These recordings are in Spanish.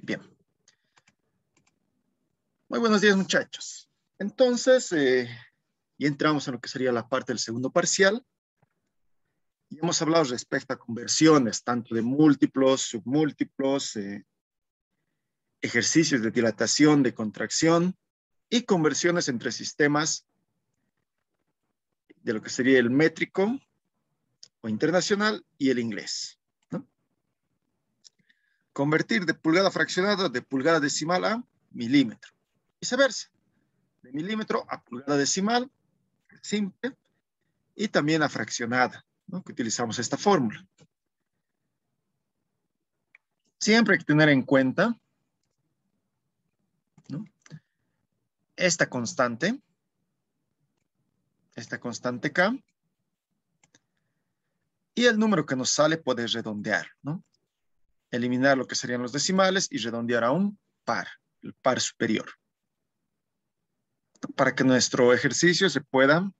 Bien. Muy buenos días, muchachos. Entonces, ya entramos en lo que sería la parte del segundo parcial. Y hemos hablado respecto a conversiones, tanto de múltiplos, submúltiplos, ejercicios de dilatación, de contracción y conversiones entre sistemas de lo que sería el métrico o internacional y el inglés, ¿no? Convertir de pulgada fraccionada de pulgada decimal a milímetro. Viceversa, de milímetro a pulgada decimal, simple, y también a fraccionada, ¿no? Que utilizamos esta fórmula. Siempre hay que tener en cuenta, ¿no?, esta constante K, y el número que nos sale puede redondear, ¿no? Eliminar lo que serían los decimales y redondear a un par, el par superior, para que nuestro ejercicio se pueda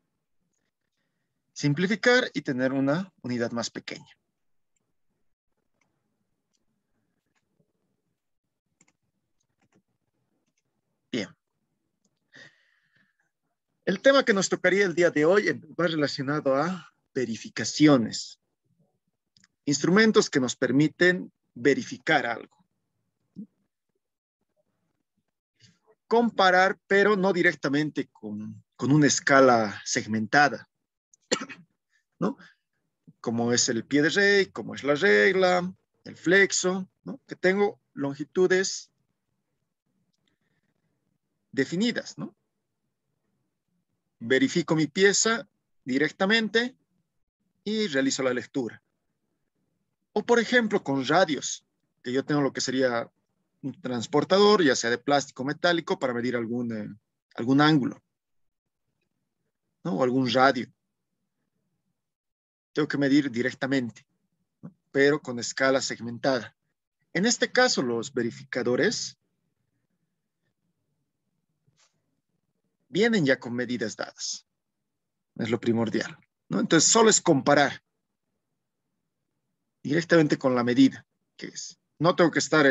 simplificar y tener una unidad más pequeña. Bien. El tema que nos tocaría el día de hoy va relacionado a verificaciones. Instrumentos que nos permiten verificar algo. Comparar, pero no directamente con una escala segmentada, ¿no? Como es el pie de rey, como es la regla, el flexo, ¿no? Que tengo longitudes definidas, ¿no? Verifico mi pieza directamente y realizo la lectura. O por ejemplo con radios, que yo tengo lo que sería un transportador, ya sea de plástico o metálico, para medir algún ángulo, ¿no? O algún radio. Tengo que medir directamente, ¿no?, pero con escala segmentada. En este caso, los verificadores vienen ya con medidas dadas. Es lo primordial, ¿no? Entonces, solo es comparar directamente con la medida, que es. No tengo que estar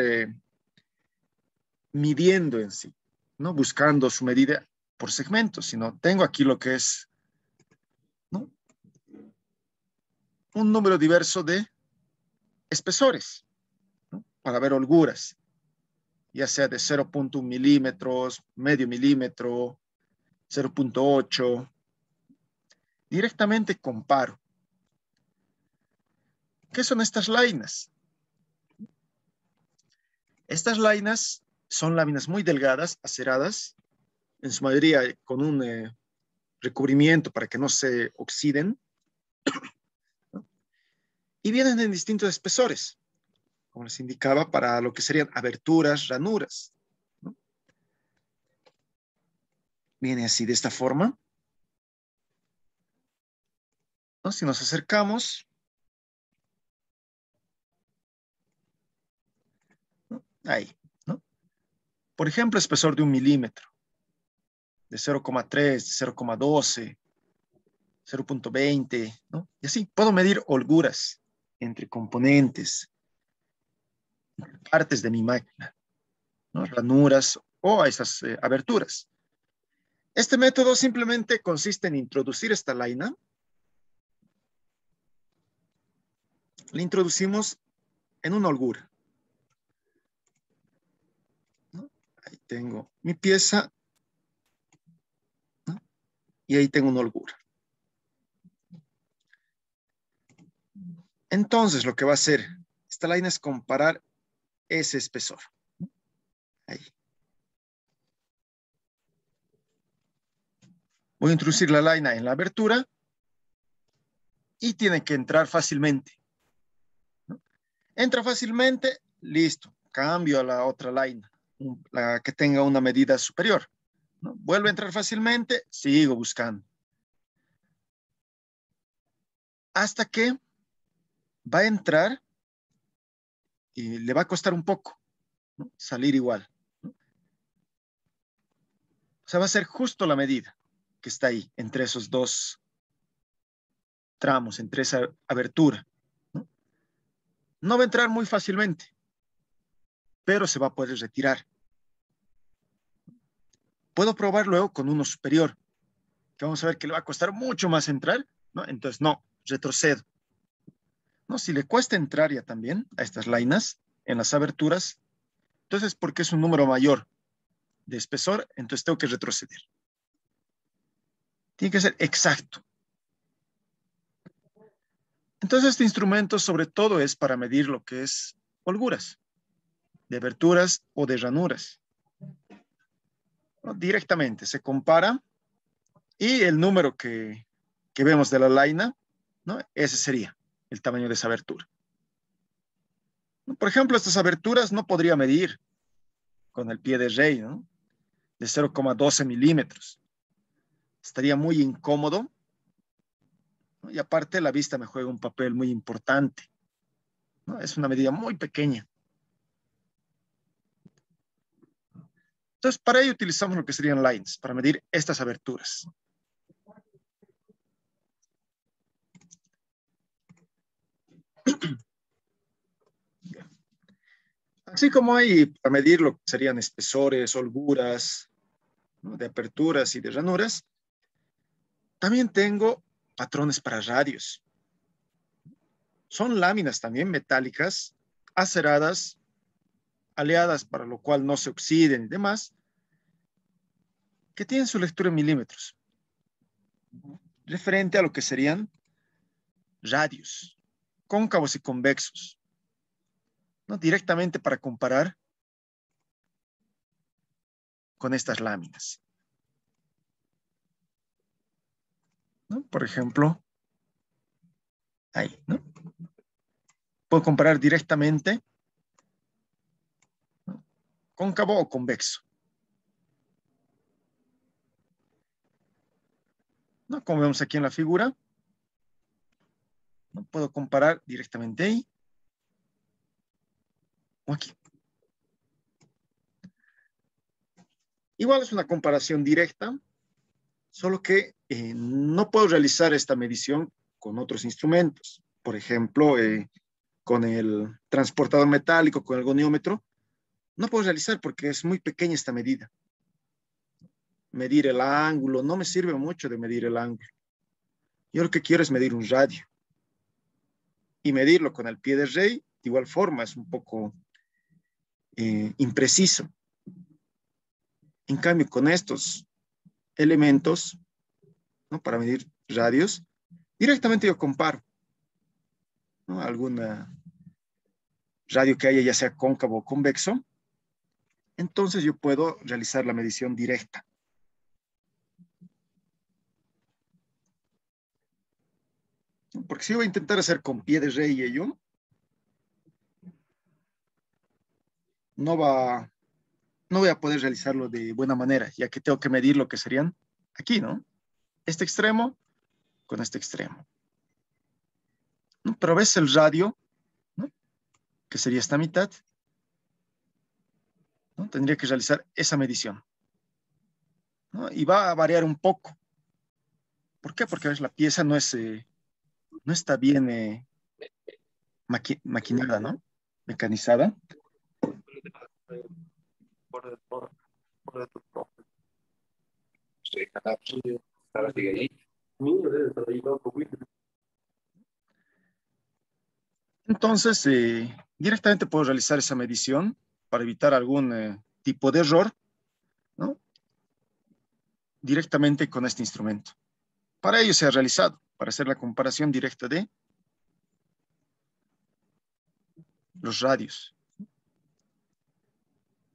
midiendo en sí, ¿no?, buscando su medida por segmentos, sino tengo aquí lo que es, ¿no?, un número diverso de espesores, ¿no?, para ver holguras, ya sea de 0.1 milímetros, medio milímetro, 0.8. Directamente comparo. ¿Qué son estas lainas? Estas lainas son láminas muy delgadas, aceradas, en su mayoría con un recubrimiento para que no se oxiden, ¿no?, y vienen en distintos espesores, como les indicaba, para lo que serían aberturas, ranuras, ¿no? Viene así de esta forma, ¿no? Si nos acercamos, ¿no?, ahí, ¿no? Por ejemplo, espesor de 1 milímetro, de 0,3, 0,12, 0.20, ¿no? Y así puedo medir holguras entre componentes, partes de mi máquina, ¿no?, ranuras o a esas aberturas. Este método simplemente consiste en introducir esta laina. La introducimos en una holgura, ¿no? Ahí tengo mi pieza, ¿no?, y ahí tengo una holgura. Entonces, lo que va a hacer esta laina es comparar ese espesor, ¿no? Ahí. Voy a introducir la laina en la abertura y tiene que entrar fácilmente, ¿no? Entra fácilmente, listo. Cambio a la otra laina, la que tenga una medida superior, ¿no? Vuelve a entrar fácilmente, sigo buscando. Hasta que va a entrar y le va a costar un poco, ¿no?, salir igual, ¿no? O sea, va a ser justo la medida que está ahí, entre esos dos tramos, entre esa abertura, ¿no? No va a entrar muy fácilmente, pero se va a poder retirar. Puedo probar luego con uno superior, que vamos a ver que le va a costar mucho más entrar, ¿no? Entonces, no, retrocedo. ¿No? Si le cuesta entrar ya también a estas lainas en las aberturas, entonces porque es un número mayor de espesor, entonces tengo que retroceder. Tiene que ser exacto. Entonces este instrumento sobre todo es para medir lo que es holguras, de aberturas o de ranuras. ¿No? Directamente se compara y el número que vemos de la laina, ¿no? Ese sería el tamaño de esa abertura. Por ejemplo, estas aberturas no podría medir con el pie de rey, ¿no? De 0,12 milímetros. Estaría muy incómodo, ¿no? Y aparte la vista me juega un papel muy importante, ¿no? Es una medida muy pequeña. Entonces, para ello utilizamos lo que serían lines, para medir estas aberturas. Así como hay para medir lo que serían espesores, holguras, ¿no? De aperturas y de ranuras, también tengo patrones para radios. Son láminas también metálicas, aceradas, aleadas para lo cual no se oxiden y demás, que tienen su lectura en milímetros, referente a lo que serían radios, cóncavos y convexos, ¿no? Directamente para comparar con estas láminas, ¿no? Por ejemplo, ahí, ¿no? Puedo comparar directamente, ¿no? Cóncavo o convexo, ¿no? Como vemos aquí en la figura, ¿no? Puedo comparar directamente ahí o aquí. Igual es una comparación directa, solo que no puedo realizar esta medición con otros instrumentos. Por ejemplo, con el transportador metálico, con el goniómetro, no puedo realizar porque es muy pequeña esta medida. Medir el ángulo, no me sirve mucho de medir el ángulo. Yo lo que quiero es medir un radio. Y medirlo con el pie de rey, de igual forma, es un poco impreciso. En cambio, con estos elementos, ¿no? Para medir radios, directamente yo comparo, ¿no? Alguna radio que haya ya sea cóncavo o convexo, entonces yo puedo realizar la medición directa. Porque si yo voy a intentar hacer con pie de rey y ello, no voy a poder realizarlo de buena manera, ya que tengo que medir lo que serían aquí, ¿no? Este extremo con este extremo, ¿no? Pero ves el radio, ¿no? Que sería esta mitad, ¿no? Tendría que realizar esa medición, ¿no? Y va a variar un poco. ¿Por qué? Porque ¿ves? La pieza no está bien maquinada, ¿no? Mecanizada. Entonces, directamente puedo realizar esa medición para evitar algún tipo de error, ¿no? Directamente con este instrumento. Para ello se ha realizado, para hacer la comparación directa de los radios.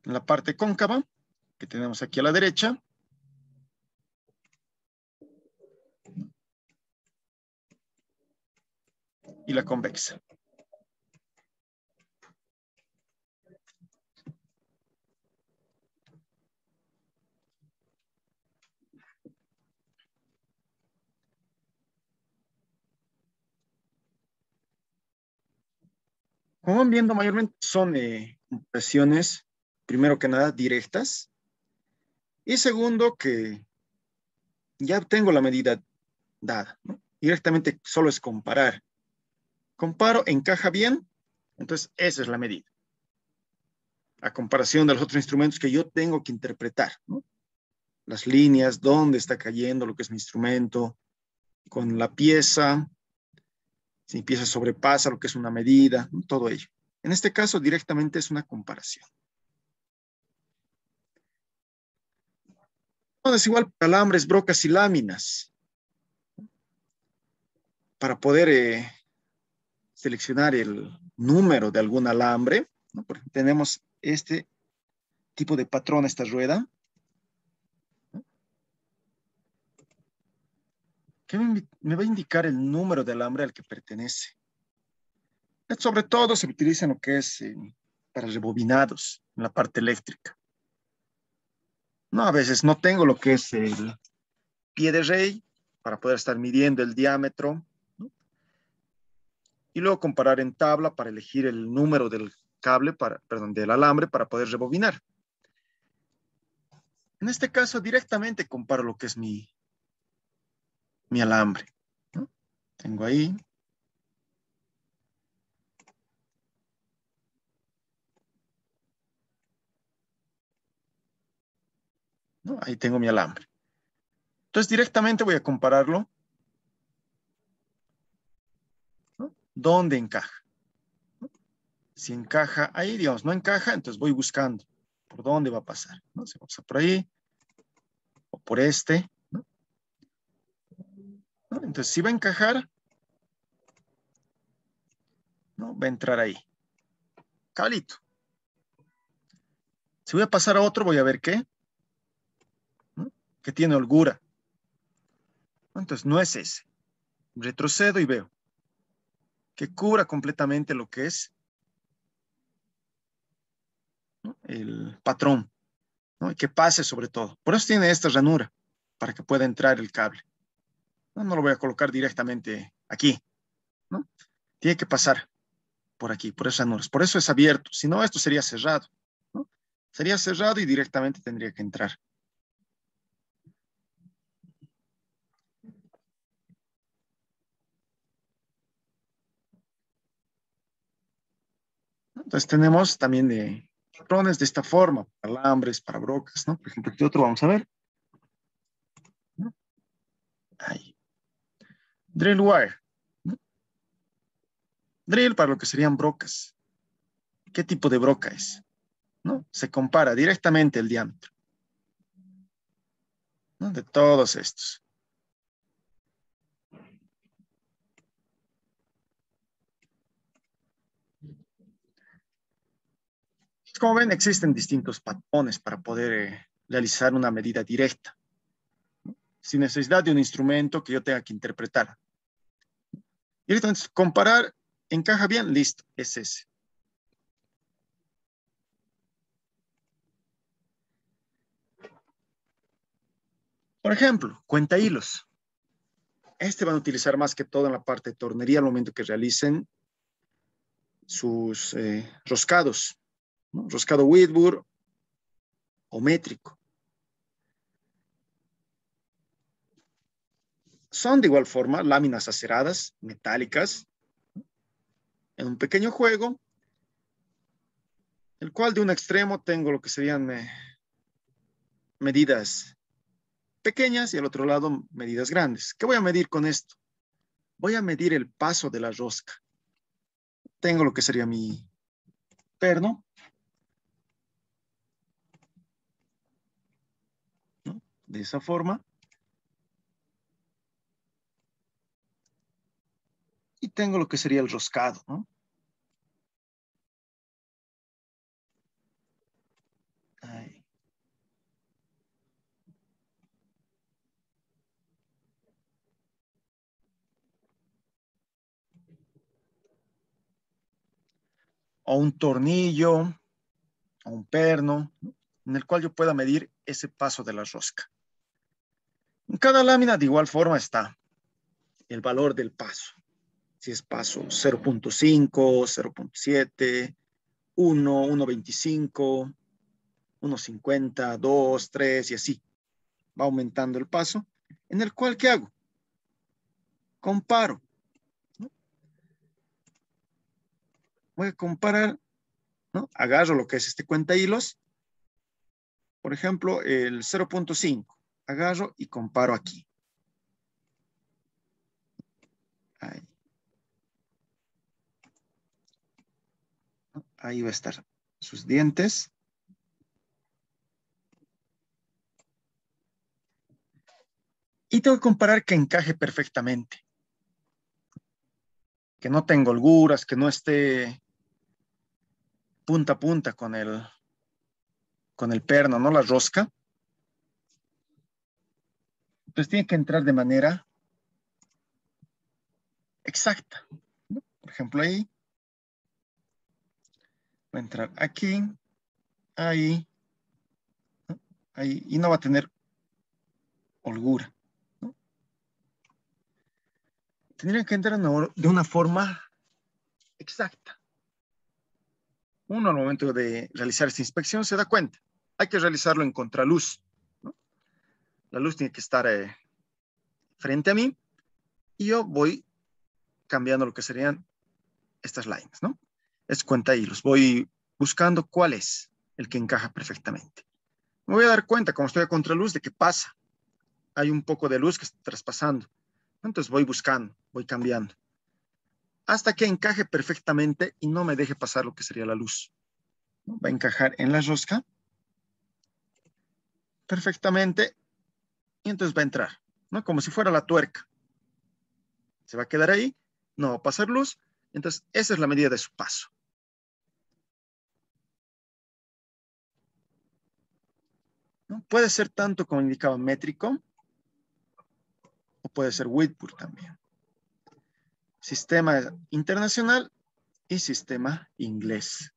En la parte cóncava, que tenemos aquí a la derecha, y la convexa. Como van viendo, mayormente son impresiones, primero que nada, directas, y segundo, que ya tengo la medida dada, ¿no? Directamente solo es comparar. Comparo, encaja bien, entonces esa es la medida. a comparación de los otros instrumentos que yo tengo que interpretar, ¿no? Las líneas, dónde está cayendo lo que es mi instrumento, con la pieza, si mi pieza sobrepasa lo que es una medida, ¿no? Todo ello. En este caso, directamente es una comparación. No, es igual para alambres, brocas y láminas. Para poder seleccionar el número de algún alambre, ¿no? Porque tenemos este tipo de patrón, esta rueda, ¿no? Que me va a indicar el número de alambre al que pertenece. Sobre todo se utiliza en lo que es para rebobinados, en la parte eléctrica. No, a veces no tengo lo que es el pie de rey para poder estar midiendo el diámetro, ¿no? Y luego comparar en tabla para elegir el número del cable, perdón, del alambre para poder rebobinar. En este caso, directamente comparo lo que es mi alambre, ¿no? Tengo ahí. ¿No? Ahí tengo mi alambre. Entonces, directamente voy a compararlo, ¿no? ¿Dónde encaja? ¿No? Si encaja ahí, digamos, no encaja, entonces voy buscando por dónde va a pasar, ¿no? Si va a pasar por ahí o por este, ¿no? ¿No? Entonces, si va a encajar, ¿no? Va a entrar ahí. Cablito. Si voy a pasar a otro, voy a ver qué, ¿no? Que tiene holgura. Entonces, no es ese. Retrocedo y veo que cubra completamente lo que es, ¿no? El patrón, ¿no? Y que pase sobre todo. Por eso tiene esta ranura, para que pueda entrar el cable. No, no lo voy a colocar directamente aquí, ¿no? Tiene que pasar por aquí, por esas ranuras. Por eso es abierto. Si no, esto sería cerrado, ¿no? Sería cerrado y directamente tendría que entrar. Entonces tenemos también patrones de esta forma, alambres, para brocas, ¿no? Por ejemplo, este otro vamos a ver, ¿no? Ahí. Drill wire, ¿no? Drill para lo que serían brocas. ¿Qué tipo de broca es? ¿No? Se compara directamente el diámetro, ¿no? De todos estos. Como ven, existen distintos patrones para poder realizar una medida directa, sin necesidad de un instrumento que yo tenga que interpretar. Y entonces, comparar, encaja bien, listo, es ese. Por ejemplo, cuenta hilos. Este van a utilizar más que todo en la parte de tornería al momento que realicen sus roscados, ¿no? Roscado Whitburn o métrico. Son de igual forma láminas aceradas, metálicas, en un pequeño juego, el cual de un extremo tengo lo que serían medidas pequeñas y al otro lado medidas grandes. ¿Qué voy a medir con esto? Voy a medir el paso de la rosca. Tengo lo que sería mi perno, ¿no? De esa forma. Y tengo lo que sería el roscado, ¿no? Ahí. O un tornillo, o un perno, ¿no? En el cual yo pueda medir ese paso de la rosca. En cada lámina de igual forma está el valor del paso. Si es paso 0.5, 0.7, 1, 1.25, 1.50, 2, 3 y así. Va aumentando el paso, en el cual, ¿qué hago? Comparo, ¿no? Voy a comparar ¿no? Agarro lo que es este cuenta hilos, por ejemplo, el 0.5. Agarro y comparo aquí. Ahí. ¿No? Ahí va a estar sus dientes. Y tengo que comparar que encaje perfectamente. Que no tenga holguras, que no esté punta a punta con el perno, ¿no? La rosca. Entonces tiene que entrar de manera exacta, ¿no? Por ejemplo, ahí va a entrar aquí, ahí, ¿no? Ahí, y no va a tener holgura, ¿no? Tendría que entrar de una forma exacta. Uno al momento de realizar esta inspección se da cuenta. Hay que realizarlo en contraluz, ¿no? La luz tiene que estar frente a mí y yo voy cambiando lo que serían estas líneas, ¿no? Es cuenta hilos. Voy buscando cuál es el que encaja perfectamente. Me voy a dar cuenta, como estoy a contraluz, de que pasa. Hay un poco de luz que está traspasando. Entonces voy buscando, voy cambiando. Hasta que encaje perfectamente y no me deje pasar lo que sería la luz, ¿no? Va a encajar en la rosca perfectamente y entonces va a entrar, ¿no? Como si fuera la tuerca. Se va a quedar ahí, no va a pasar luz. Entonces esa es la medida de su paso. ¿No? Puede ser tanto como indicaba métrico o puede ser Whitburn también. Sistema internacional y sistema inglés.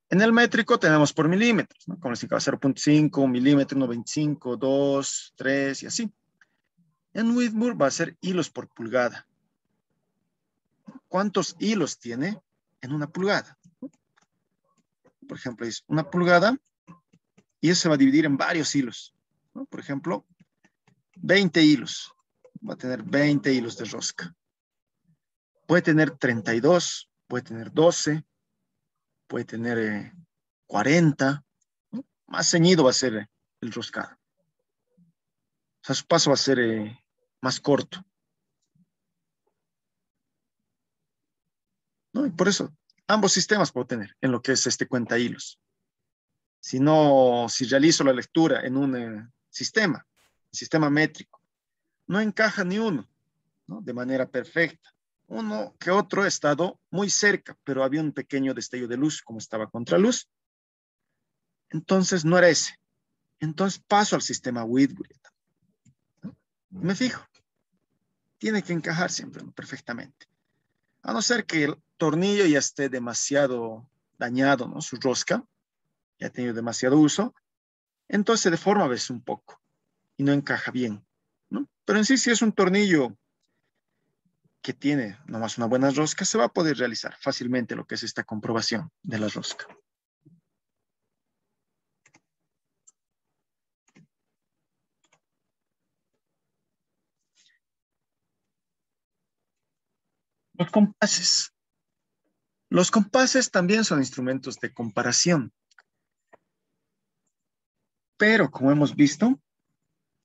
En el métrico tenemos por milímetros, ¿no? Como les indicaba, 0.5, 1 milímetro, 1.25, 2, 3 y así. En Whitburn va a ser hilos por pulgada. ¿Cuántos hilos tiene en una pulgada? Por ejemplo, es una pulgada y eso se va a dividir en varios hilos, ¿no? Por ejemplo, 20 hilos. Va a tener 20 hilos de rosca. Puede tener 32, puede tener 12, puede tener 40, ¿no? Más ceñido va a ser el roscado. O sea, su paso va a ser más corto, ¿no? Y por eso, ambos sistemas puedo tener en lo que es este cuenta hilos. Si no, si realizo la lectura en un sistema métrico, no encaja ni uno, ¿no? De manera perfecta. Uno que otro ha estado muy cerca, pero había un pequeño destello de luz, como estaba contraluz. Entonces no era ese. Entonces paso al sistema Whitworth, ¿no? Me fijo, tiene que encajar siempre, ¿no? Perfectamente. A no ser que el tornillo ya esté demasiado dañado, ¿no? Su rosca ya ha tenido demasiado uso, entonces se deforma a veces un poco y no encaja bien, ¿no? Pero en sí, si es un tornillo que tiene nomás una buena rosca, se va a poder realizar fácilmente lo que es esta comprobación de la rosca. Los compases. Los compases también son instrumentos de comparación, pero como hemos visto,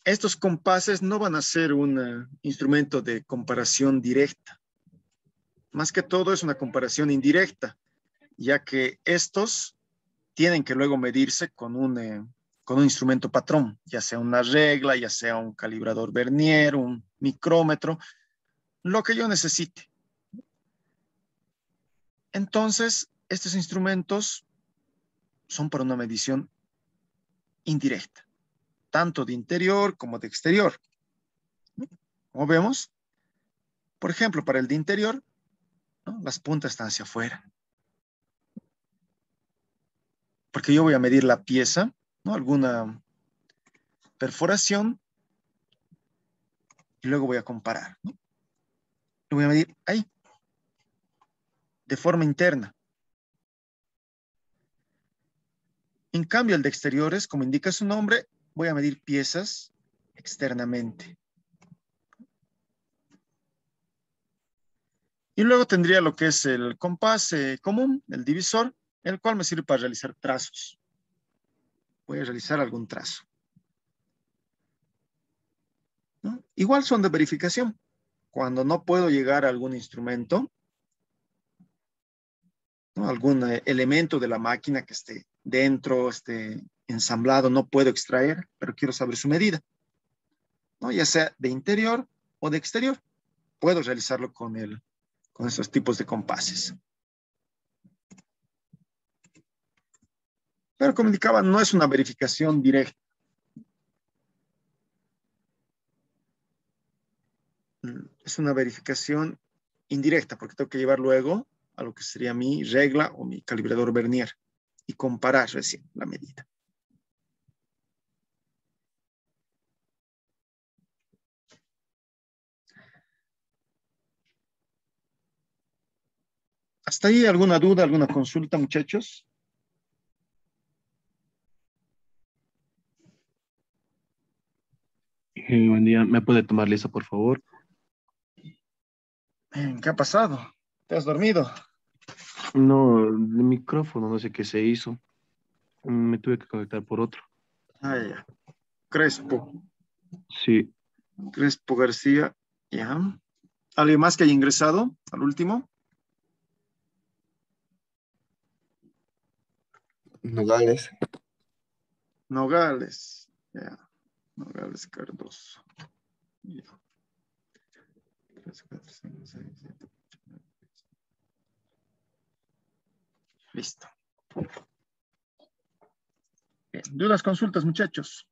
estos compases no van a ser un instrumento de comparación directa. Más que todo es una comparación indirecta, ya que estos tienen que luego medirse con un instrumento patrón, ya sea una regla, ya sea un calibrador vernier, un micrómetro, lo que yo necesite. Entonces, estos instrumentos son para una medición indirecta, tanto de interior como de exterior. Como vemos, por ejemplo, para el de interior, ¿no? Las puntas están hacia afuera, porque yo voy a medir la pieza, ¿no? Alguna perforación y luego voy a comparar, ¿no? Lo voy a medir ahí, de forma interna. En cambio, el de exteriores, como indica su nombre, voy a medir piezas externamente. Y luego tendría lo que es el compás común, el divisor, el cual me sirve para realizar trazos. Voy a realizar algún trazo, ¿no? Igual son de verificación. Cuando no puedo llegar a algún instrumento, ¿no? Algún elemento de la máquina que esté dentro, esté ensamblado, no puedo extraer, pero quiero saber su medida, ¿no? Ya sea de interior o de exterior. Puedo realizarlo con esos tipos de compases. Pero como indicaba, no es una verificación directa. Es una verificación indirecta, porque tengo que llevar luego a lo que sería mi regla o mi calibrador vernier y comparar recién la medida. ¿Hasta ahí alguna duda, alguna consulta, muchachos? Buen día, ¿me puede tomar lista, por favor? ¿Qué ha pasado? ¿Te has dormido? No, el micrófono, no sé qué se hizo. Me tuve que conectar por otro. Ah, ya. Crespo. Sí, Crespo García. Ya. ¿Alguien más que haya ingresado al último? Nogales. Nogales. Ya. Nogales Cardoso. Ya. 3, 4, 5, 6, 7, 8, 9, 10. Listo. Bien. ¿Dudas, consultas, muchachos?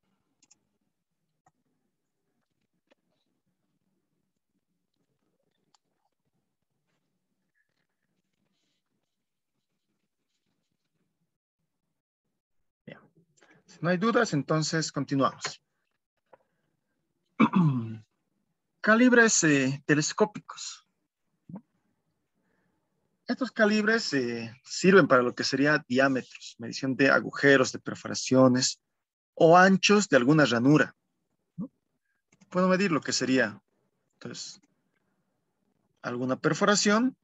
Bien. Si no hay dudas, entonces continuamos. Calibres telescópicos. Estos calibres sirven para lo que sería diámetros, medición de agujeros, de perforaciones o anchos de alguna ranura, ¿no? Puedo medir lo que sería, entonces, alguna perforación,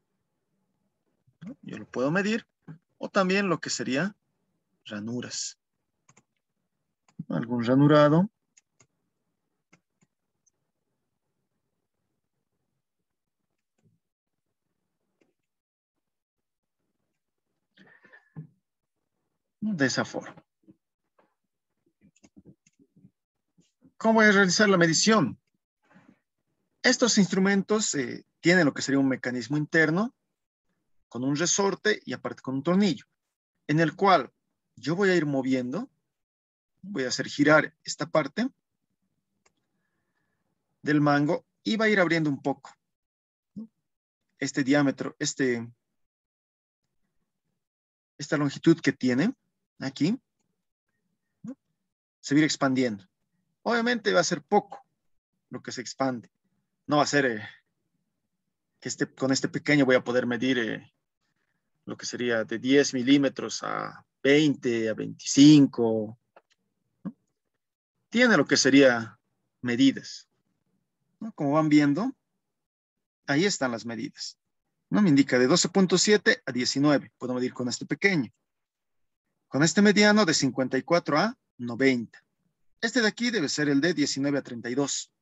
¿no? Yo lo puedo medir, o también lo que sería ranuras, ¿no? Algún ranurado. De esa forma. ¿Cómo voy a realizar la medición? Estos instrumentos tienen lo que sería un mecanismo interno con un resorte y aparte con un tornillo, en el cual yo voy a ir moviendo, voy a hacer girar esta parte del mango y va a ir abriendo un poco, ¿no? Este diámetro, esta longitud que tiene aquí, ¿no? Se va a ir expandiendo. Obviamente va a ser poco lo que se expande. No va a ser que con este pequeño voy a poder medir lo que sería de 10 milímetros a 20, a 25. ¿No? Tiene lo que sería medidas, ¿no? Como van viendo, ahí están las medidas, ¿no? Me indica de 12.7 a 19. Puedo medir con este pequeño. Con este mediano de 54 a 90. Este de aquí debe ser el de 19 a 32.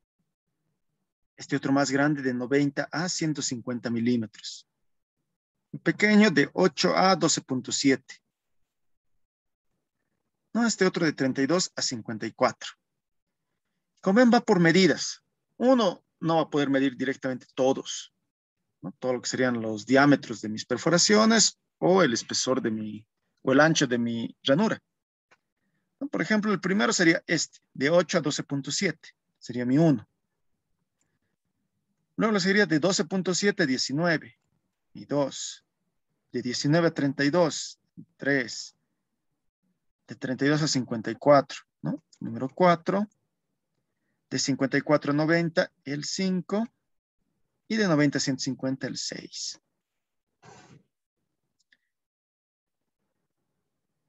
Este otro más grande de 90 a 150 milímetros. Un pequeño de 8 a 12.7. No, este otro de 32 a 54. Como ven, va por medidas. Uno no va a poder medir directamente todos, ¿no? Todo lo que serían los diámetros de mis perforaciones o el espesor o el ancho de mi ranura, ¿no? Por ejemplo, el primero sería este, de 8 a 12.7. Sería mi 1. Luego lo seguiría de 12.7 a 19. Y 2. De 19 a 32. 3. De 32 a 54, ¿no? Número 4. De 54 a 90, el 5. Y de 90 a 150, el 6.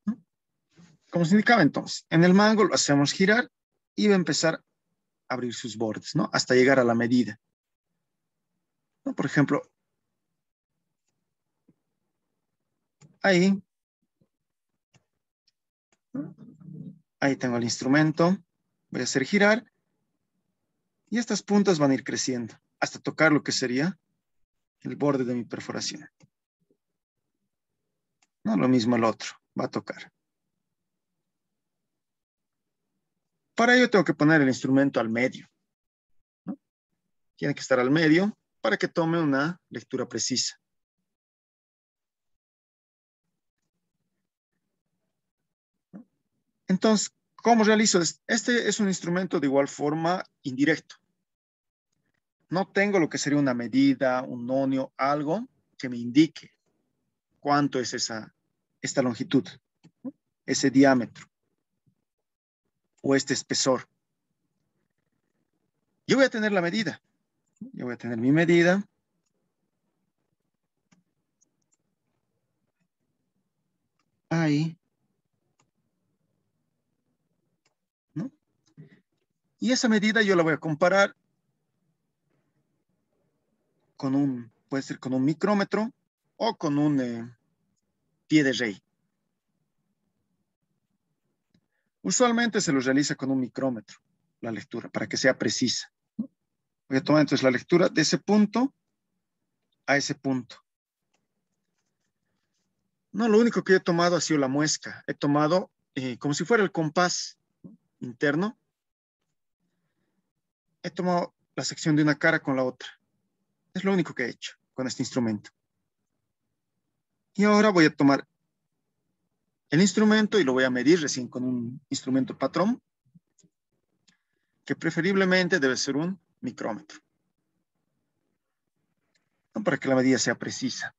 ¿No? Como se indicaba entonces, en el mango lo hacemos girar y va a empezar a abrir sus bordes, ¿no? Hasta llegar a la medida, ¿no? Por ejemplo, ahí Ahí tengo el instrumento. Voy a hacer girar. Y estas puntas van a ir creciendo hasta tocar lo que sería el borde de mi perforación. No, lo mismo el otro. Va a tocar. Para ello tengo que poner el instrumento al medio, ¿no? Tiene que estar al medio para que tome una lectura precisa. Entonces, ¿cómo realizo esto? Este es un instrumento de igual forma indirecto. No tengo lo que sería una medida, un nonio, algo que me indique cuánto es esta longitud, ¿no? Ese diámetro o este espesor. Yo voy a tener la medida. Yo voy a tener mi medida. Ahí. ¿No? Y esa medida yo la voy a comparar con puede ser con un micrómetro o con un pie de rey. Usualmente se lo realiza con un micrómetro, la lectura, para que sea precisa. Voy a tomar entonces la lectura de ese punto a ese punto. No, lo único que he tomado ha sido la muesca. He tomado como si fuera el compás interno. He tomado la sección de una cara con la otra. Es lo único que he hecho con este instrumento. Y ahora voy a tomar el instrumento y lo voy a medir recién con un instrumento patrón, que preferiblemente debe ser un micrómetro, ¿no? Para que la medida sea precisa.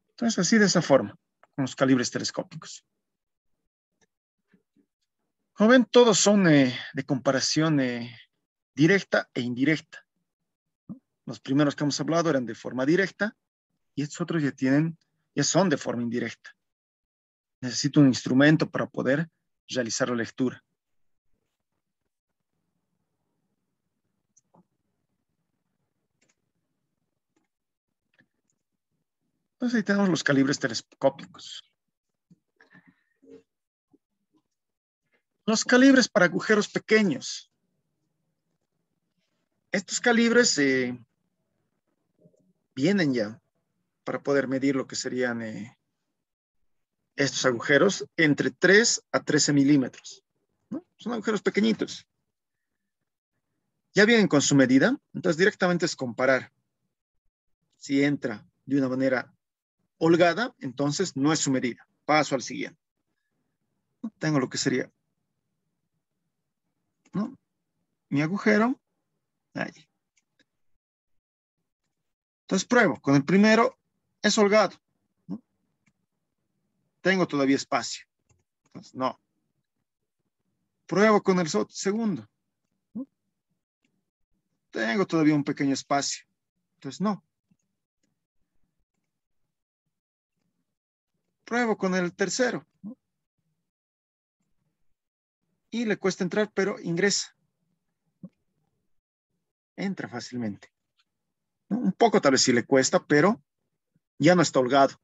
Entonces, así de esa forma, con los calibres telescópicos. Como ven, todos son de comparación directa e indirecta. Los primeros que hemos hablado eran de forma directa y estos otros ya son de forma indirecta. Necesito un instrumento para poder realizar la lectura. Entonces ahí tenemos los calibres telescópicos. Los calibres para agujeros pequeños. Estos calibres vienen ya para poder medir lo que serían estos agujeros entre 3 a 13 milímetros, ¿no? Son agujeros pequeñitos. Ya vienen con su medida, entonces directamente es comparar. Si entra de una manera holgada, entonces no es su medida. Paso al siguiente. Tengo lo que sería, ¿no? Mi agujero. Ahí. Entonces pruebo. Con el primero es holgado, ¿no? Tengo todavía espacio. Entonces, no. Pruebo con el segundo, ¿no? Tengo todavía un pequeño espacio. Entonces, no. Pruebo con el tercero, ¿no? Y le cuesta entrar, pero ingresa. Entra fácilmente, ¿no? Un poco tal vez sí le cuesta, pero ya no está holgado.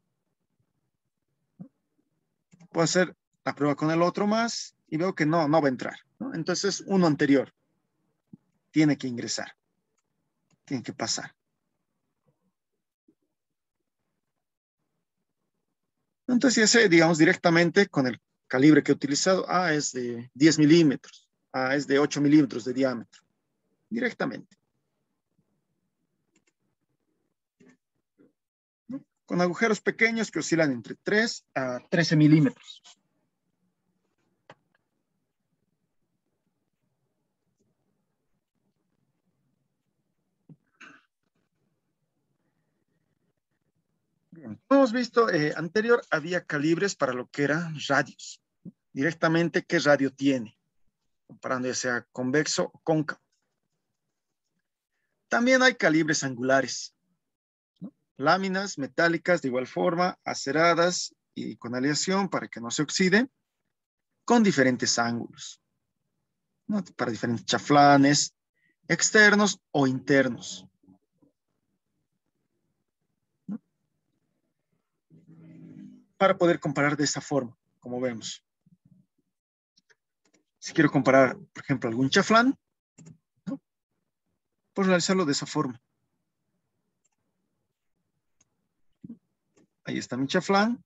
Puedo hacer la prueba con el otro más y veo que no va a entrar, ¿no? Entonces, uno anterior tiene que ingresar, tiene que pasar. Entonces, ya sé, digamos, directamente con el calibre que he utilizado. Es de 10 milímetros. Es de 8 milímetros de diámetro. Directamente. ¿No? Con agujeros pequeños que oscilan entre 3 a 13 milímetros. Bien. Como hemos visto anterior, había calibres para lo que eran radios. Directamente, ¿qué radio tiene? Comparando ya sea convexo o cóncavo. También hay calibres angulares, ¿no? Láminas metálicas de igual forma, aceradas y con aleación para que no se oxide, con diferentes ángulos, ¿no? Para diferentes chaflanes, externos o internos. para poder comparar de esta forma, como vemos. Si quiero comparar, por ejemplo, algún chaflán, ¿no? Puedo realizarlo de esa forma. Ahí está mi chaflán.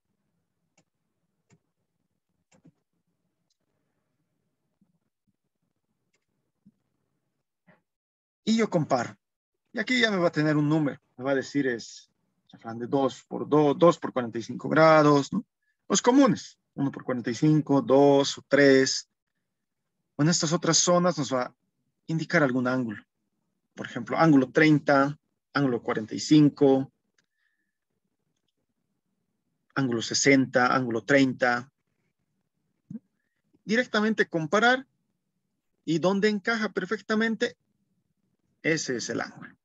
Y yo comparo. Y aquí ya me va a tener un número. Me va a decir es chaflán de 2 por 2, 2 por 45 grados, ¿no? Los comunes, 1 por 45, 2 o 3. O en estas otras zonas nos va a indicar algún ángulo. Por ejemplo, ángulo 30, ángulo 45, ángulo 60, ángulo 30. Directamente comparar y donde encaja perfectamente, ese es el ángulo.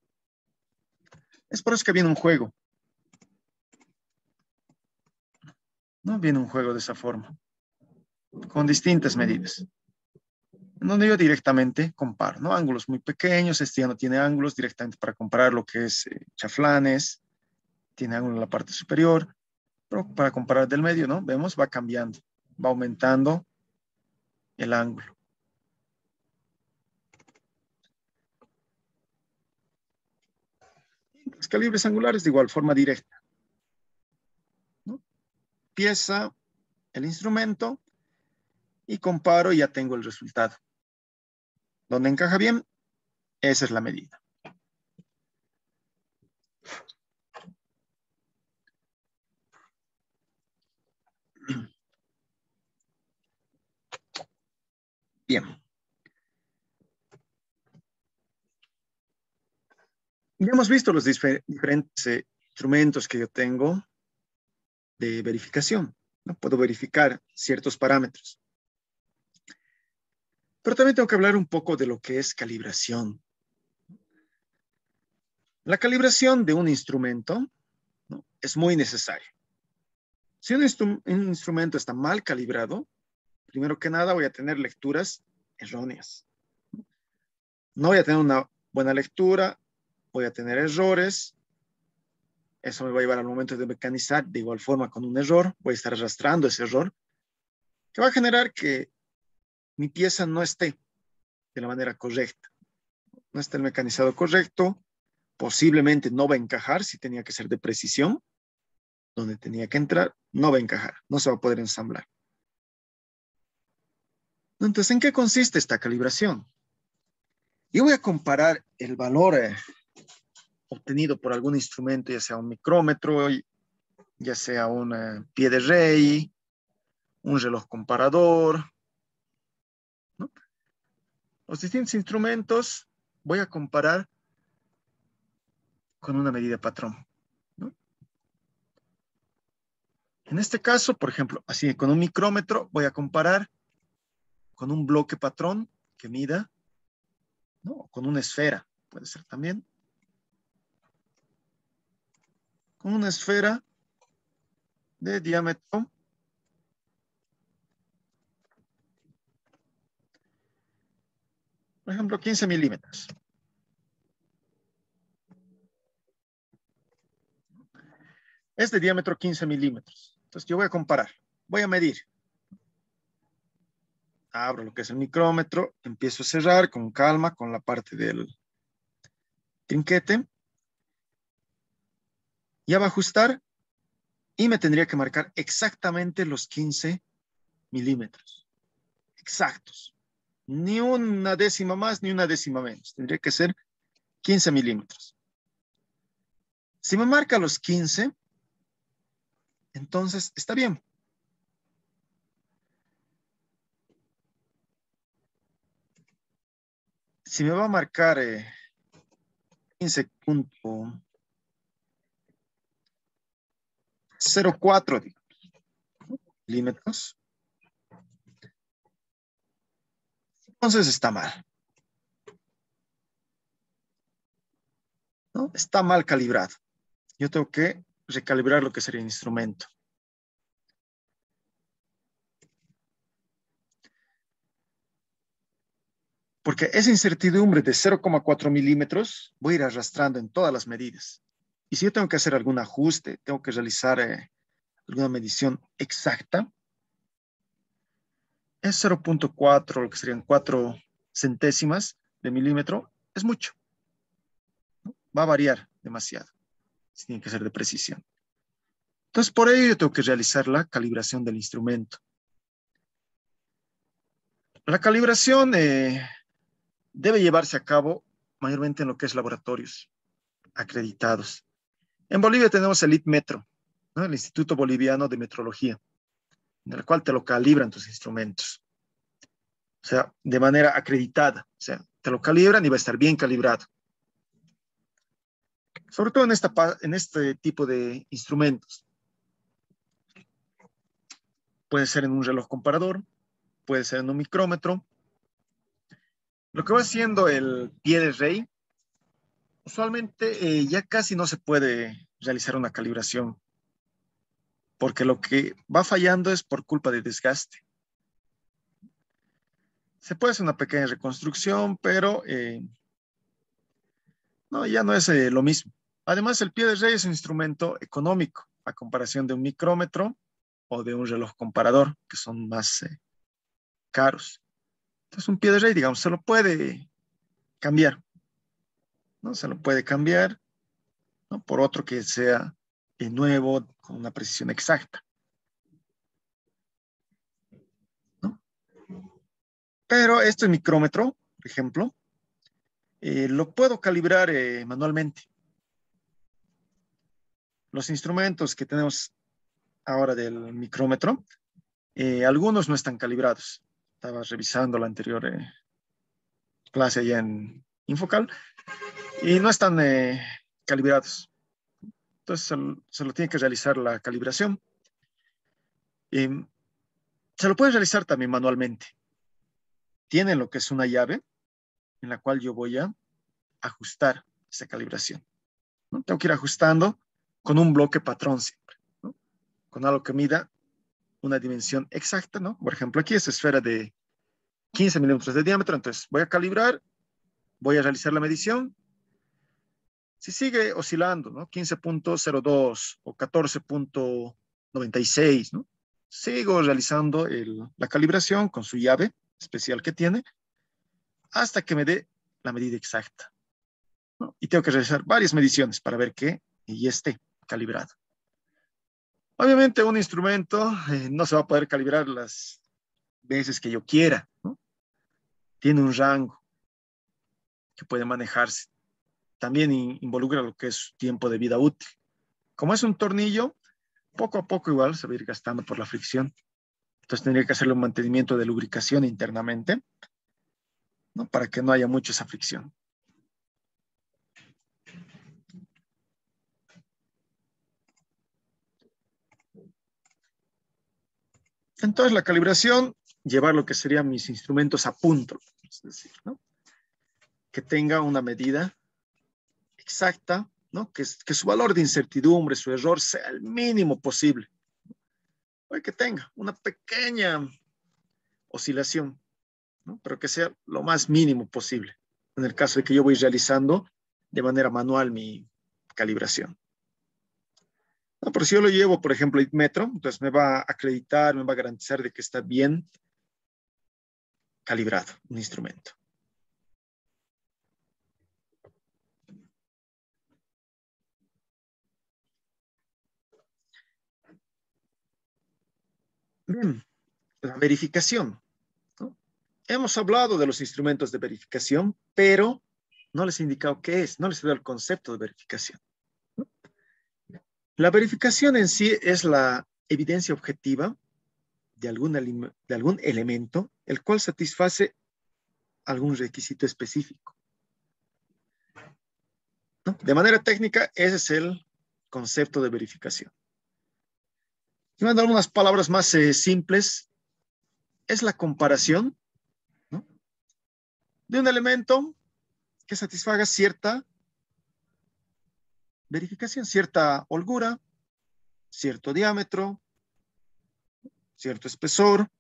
Es por eso que viene un juego. ¿No? Viene un juego de esa forma, con distintas medidas, en donde yo directamente comparo, ¿no? Ángulos muy pequeños, este ya no tiene ángulos directamente para comparar lo que es chaflanes, tiene ángulo en la parte superior, pero para comparar del medio, ¿no? Vemos, va cambiando, va aumentando el ángulo. Los calibres angulares de igual forma directa, ¿no? Empieza el instrumento y comparo y ya tengo el resultado. Donde encaja bien, esa es la medida. Bien. Ya hemos visto los diferentes instrumentos que yo tengo de verificación, ¿no? Puedo verificar ciertos parámetros. Pero también tengo que hablar un poco de lo que es calibración. La calibración de un instrumento, ¿no? Es muy necesaria. Si un instrumento está mal calibrado, primero que nada voy a tener lecturas erróneas. No voy a tener una buena lectura, voy a tener errores. Eso me va a llevar al momento de mecanizar de igual forma con un error. Voy a estar arrastrando ese error, que va a generar que mi pieza no esté de la manera correcta. No esté el mecanizado correcto, posiblemente no va a encajar si tenía que ser de precisión, donde tenía que entrar, no va a encajar, no se va a poder ensamblar. Entonces, ¿en qué consiste esta calibración? Yo voy a comparar el valor obtenido por algún instrumento, ya sea un micrómetro, ya sea un pie de rey, un reloj comparador, ¿no? Los distintos instrumentos voy a comparar con una medida patrón, ¿no? En este caso, por ejemplo, así con un micrómetro voy a comparar con un bloque patrón que mida, ¿no? Con una esfera, puede ser también. Con una esfera de diámetro por ejemplo, 15 milímetros. Es de diámetro 15 milímetros. Entonces yo voy a comparar, voy a medir. Abro lo que es el micrómetro, empiezo a cerrar con calma con la parte del trinquete. Ya va a ajustar y me tendría que marcar exactamente los 15 milímetros. Exactos. Ni una décima más, ni una décima menos. Tendría que ser 15 milímetros. Si me marca los 15, entonces está bien. Si me va a marcar 15.04 milímetros, entonces está mal, ¿no? Está mal calibrado. Yo tengo que recalibrar lo que sería el instrumento. Porque esa incertidumbre de 0,4 milímetros voy a ir arrastrando en todas las medidas. Y si yo tengo que hacer algún ajuste, tengo que realizar alguna medición exacta, es 0.4, lo que serían 4 centésimas de milímetro, es mucho. Va a variar demasiado. Tiene que ser de precisión. Entonces, por ello yo tengo que realizar la calibración del instrumento. La calibración debe llevarse a cabo mayormente en lo que es laboratorios acreditados. En Bolivia tenemos el ITMetro, ¿no? El Instituto Boliviano de Metrología, en el cual te lo calibran tus instrumentos. O sea, de manera acreditada. O sea, te lo calibran y va a estar bien calibrado. Sobre todo en este tipo de instrumentos. Puede ser en un reloj comparador, puede ser en un micrómetro. Lo que va haciendo el pie de rey, usualmente ya casi no se puede realizar una calibración, porque lo que va fallando es por culpa de desgaste. Se puede hacer una pequeña reconstrucción, pero no, ya no es lo mismo. Además, el pie de rey es un instrumento económico a comparación de un micrómetro o de un reloj comparador, que son más caros. Entonces, un pie de rey, digamos, se lo puede cambiar, ¿no? Se lo puede cambiar, ¿no? Por otro que sea nuevo, con una precisión exacta, ¿no? Pero este micrómetro, por ejemplo, lo puedo calibrar manualmente. Los instrumentos que tenemos ahora del micrómetro, algunos no están calibrados. Estaba revisando la anterior clase allá en Infocal y no están calibrados. Entonces se lo tiene que realizar la calibración. Se lo puede realizar también manualmente. Tiene lo que es una llave en la cual yo voy a ajustar esa calibración, ¿no? Tengo que ir ajustando con un bloque patrón siempre, ¿no? Con algo que mida una dimensión exacta, ¿no? Por ejemplo, aquí es esfera de 15 milímetros de diámetro, entonces voy a calibrar, voy a realizar la medición. Si sigue oscilando, ¿no? 15.02 o 14.96, ¿no? Sigo realizando la calibración con su llave especial que tiene hasta que me dé la medida exacta, ¿no? Y tengo que realizar varias mediciones para ver que ya esté calibrado. Obviamente un instrumento no se va a poder calibrar las veces que yo quiera, ¿no? Tiene un rango que puede manejarse. También involucra lo que es su tiempo de vida útil. Como es un tornillo, poco a poco igual se va a ir gastando por la fricción. Entonces tendría que hacerle un mantenimiento de lubricación internamente, ¿no? Para que no haya mucho esa fricción. Entonces la calibración, llevar lo que serían mis instrumentos a punto, es decir, ¿no? Que tenga una medida exacta, ¿no? Que su valor de incertidumbre, su error sea el mínimo posible. O que tenga una pequeña oscilación, ¿no? Pero que sea lo más mínimo posible. En el caso de que yo voy realizando de manera manual mi calibración. No, pero si yo lo llevo, por ejemplo, el metro, entonces me va a acreditar, me va a garantizar de que está bien calibrado un instrumento. Bien, la verificación, ¿no? Hemos hablado de los instrumentos de verificación, pero no les he indicado qué es, no les he dado el concepto de verificación, ¿no? La verificación en sí es la evidencia objetiva de algún elemento, el cual satisface algún requisito específico, ¿no? De manera técnica, ese es el concepto de verificación. Y voy a dar unas palabras más simples. Es la comparación, ¿no? De un elemento que satisfaga cierta verificación, cierta holgura, cierto diámetro, cierto espesor.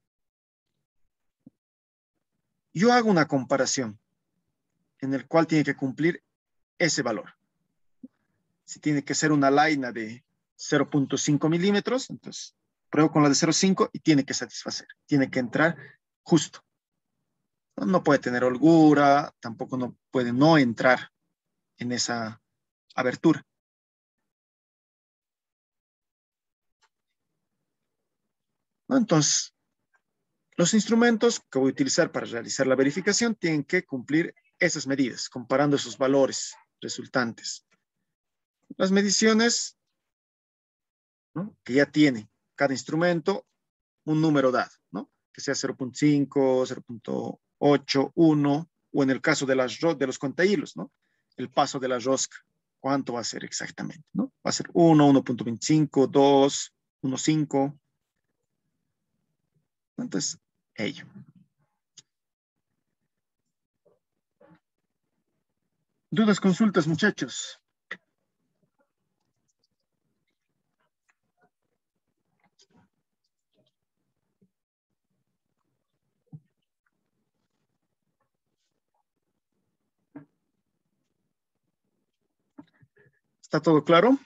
Yo hago una comparación en el cual tiene que cumplir ese valor. Si tiene que ser una laina de 0.5 milímetros, entonces pruebo con la de 0.5 y tiene que satisfacer, tiene que entrar justo. No puede tener holgura, tampoco no puede no entrar en esa abertura. ¿No? Entonces, los instrumentos que voy a utilizar para realizar la verificación tienen que cumplir esas medidas, comparando esos valores resultantes. Las mediciones, ¿no?, que ya tiene cada instrumento un número dado, ¿no?, que sea 0.5, 0.8, 1, o en el caso de los contahilos, ¿no?, el paso de la rosca, ¿cuánto va a ser exactamente? ¿No? Va a ser 1, 1.25, 2, 1.5. Entonces, ello. ¿Dudas, consultas, muchachos? ¿Está todo claro?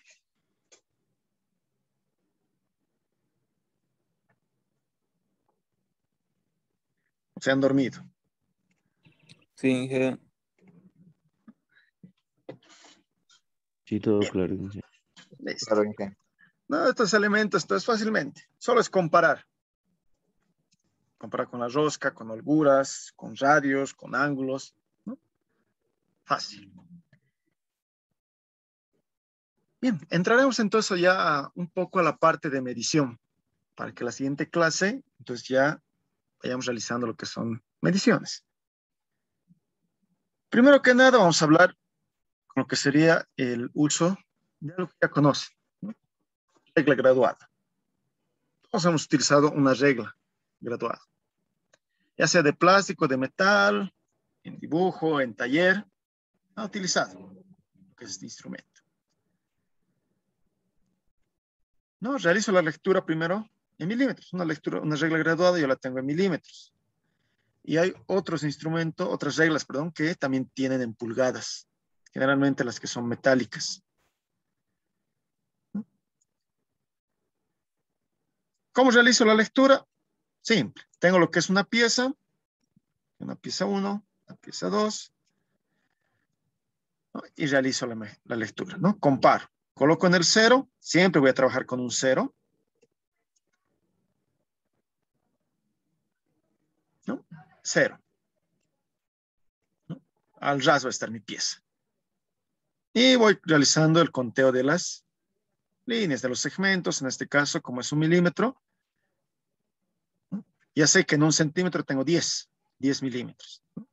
¿Se han dormido? Sí, Inge. Sí, todo Bien, claro, Inge. listo. Claro, Inge. No, estos elementos, entonces fácilmente. Solo es comparar. Comparar con la rosca, con holguras, con radios, con ángulos, ¿no? Fácil. Bien, entraremos entonces ya un poco a la parte de medición, para que la siguiente clase, entonces ya vayamos realizando lo que son mediciones. Primero que nada, vamos a hablar con lo que sería el uso de algo que ya conocen, ¿no? Regla graduada. Todos hemos utilizado una regla graduada, ya sea de plástico, de metal, en dibujo, en taller, ha utilizado lo que es este instrumento. No, realizo la lectura primero en milímetros, una regla graduada yo la tengo en milímetros. Y hay otros instrumentos, otras reglas, perdón, que también tienen en pulgadas, generalmente las que son metálicas. ¿Cómo realizo la lectura? Simple. Tengo lo que es una pieza 1, una pieza 2, ¿no?, y realizo la lectura, ¿no? Comparo. Coloco en el 0, siempre voy a trabajar con un 0, ¿no? 0. ¿No? Al ras va a estar mi pieza. Y voy realizando el conteo de las líneas, de los segmentos, en este caso, como es 1 milímetro, ¿no? Ya sé que en 1 centímetro tengo 10 milímetros, ¿no?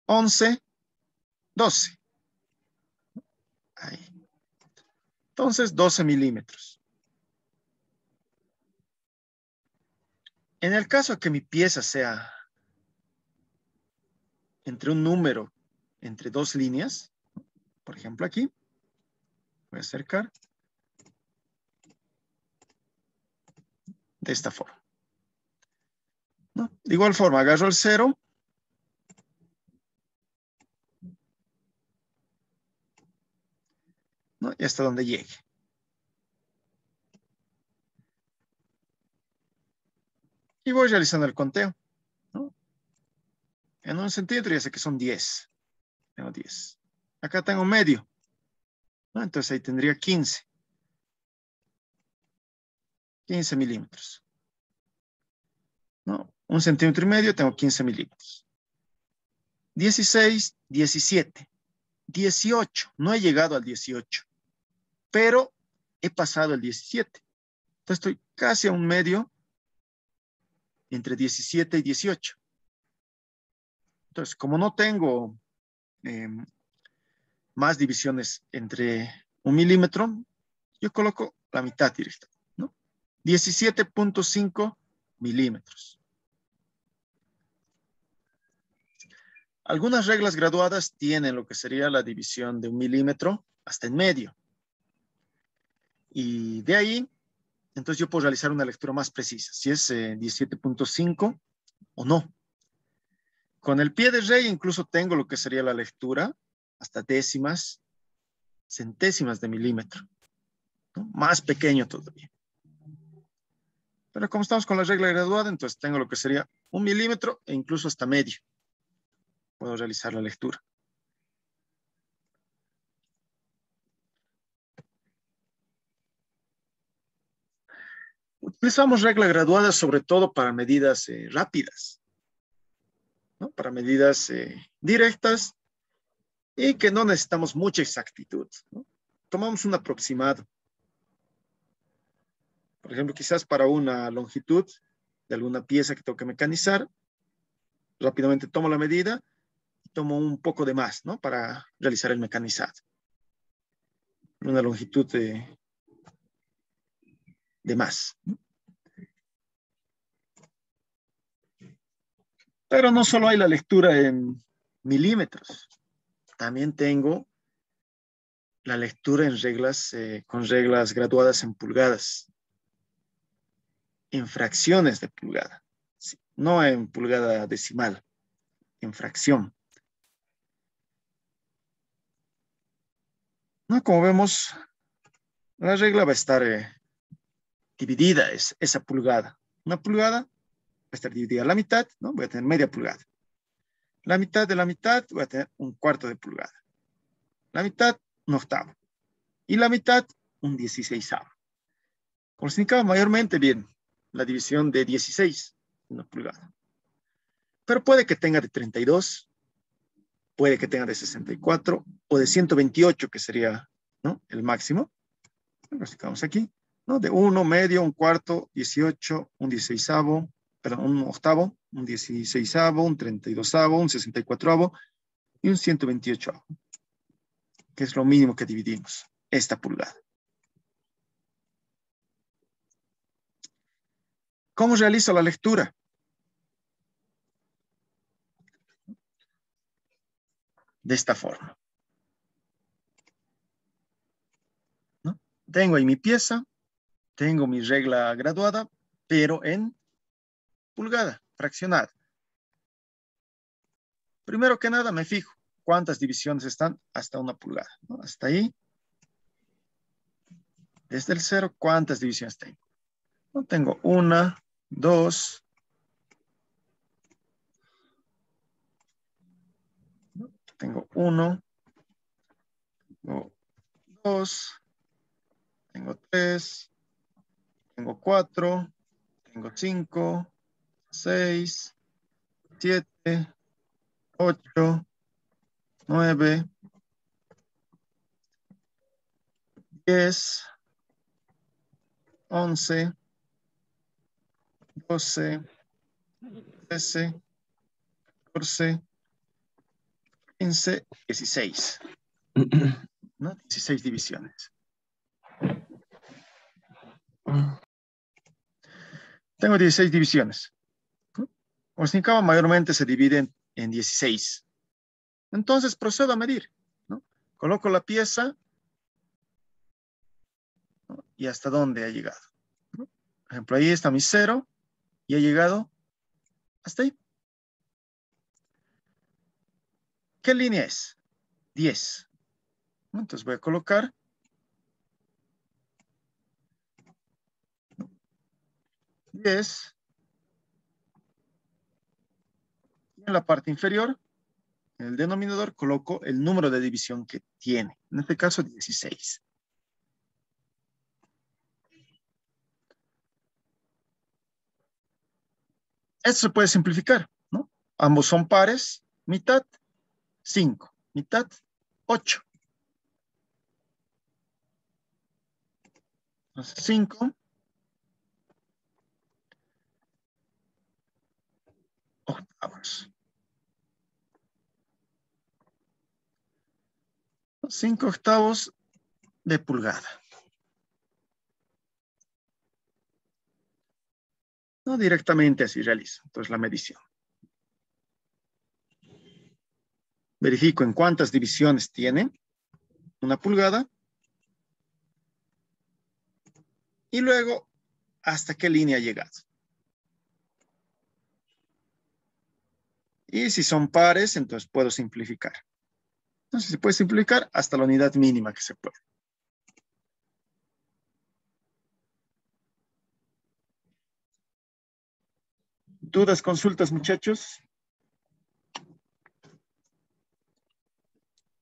11, 12. Ahí. Entonces, 12 milímetros. En el caso de que mi pieza sea entre un número, entre 2 líneas, por ejemplo aquí, voy a acercar de esta forma, ¿no? De igual forma, agarro el 0, ¿no?, y hasta donde llegue. Y voy realizando el conteo, ¿no? En 1 centímetro ya sé que son 10. Tengo 10. Acá tengo medio, ¿no? Entonces ahí tendría 15 milímetros, ¿no? 1 centímetro y medio, tengo 15 milímetros. 16, 17, 18. No he llegado al 18, pero he pasado el 17. Entonces estoy casi a un medio entre 17 y 18. Entonces, como no tengo eh, más divisiones entre 1 milímetro, yo coloco la mitad directa, ¿no? 17.5 milímetros. Algunas reglas graduadas tienen lo que sería la división de 1 milímetro hasta en medio. Y de ahí, entonces yo puedo realizar una lectura más precisa, si es 17.5 o no. Con el pie de rey incluso tengo lo que sería la lectura hasta décimas, centésimas de milímetro. ¿no? Más pequeño todavía. Pero como estamos con la regla graduada, entonces tengo lo que sería 1 milímetro e incluso hasta medio. Puedo realizar la lectura. Utilizamos regla graduada sobre todo para medidas rápidas, ¿no? Para medidas directas y que no necesitamos mucha exactitud, ¿no? Tomamos un aproximado. Por ejemplo, quizás para una longitud de alguna pieza que tengo que mecanizar, rápidamente tomo la medida y tomo un poco de más, ¿no? Para realizar el mecanizado. Una longitud de más, ¿no? Pero no solo hay la lectura en milímetros, también tengo la lectura en reglas, con reglas graduadas en pulgadas, en fracciones de pulgada, ¿sí? No en pulgada decimal, en fracción. ¿No? Como vemos, la regla va a estar dividida, esa pulgada. Una pulgada va a estar dividida a la mitad, ¿no? Voy a tener media pulgada. La mitad de la mitad voy a tener un cuarto de pulgada. La mitad, un octavo. Y la mitad, un 16avo. Como se indicaba mayormente, bien, la división de 16, una pulgada. Pero puede que tenga de 32, puede que tenga de 64 o de 128, que sería, ¿no? El máximo. Lo sacamos aquí, ¿no? De 1, medio, un cuarto, 18, un 16avo, perdón, un octavo, un 16avo, un 32avo, un 64avo y un 128avo, que es lo mínimo que dividimos esta pulgada. ¿Cómo realizo la lectura? De esta forma, ¿no? Tengo ahí mi pieza, tengo mi regla graduada, pero en pulgada, fraccionada. Primero que nada me fijo cuántas divisiones están hasta una pulgada, ¿no? Hasta ahí. Desde el 0, ¿cuántas divisiones tengo? No, tengo 1, 2, ¿no? Tengo 1, tengo 2, tengo 3, tengo 4, tengo 5, 6, 7, 8, 9, 10, 11, 12, 13, 14, 15, 16. ¿No? 16 divisiones. Tengo 16 divisiones. Como se indicaba, mayormente se dividen en 16. Entonces procedo a medir, ¿no? Coloco la pieza, ¿no? Y hasta dónde ha llegado, ¿no? Por ejemplo, ahí está mi 0 y ha llegado hasta ahí. ¿Qué línea es? 10. ¿No? Entonces voy a colocar 10 y en la parte inferior, en el denominador, coloco el número de división que tiene. En este caso, 16. Esto se puede simplificar, ¿no? Ambos son pares, mitad, 5, mitad, 8. Entonces, 5 octavos. 5 octavos de pulgada. No directamente así realizo. Entonces la medición. Verifico en cuántas divisiones tiene una pulgada. Y luego, hasta qué línea ha llegado. Y si son pares, entonces puedo simplificar. Entonces se puede simplificar hasta la unidad mínima que se puede. ¿Dudas, consultas, muchachos?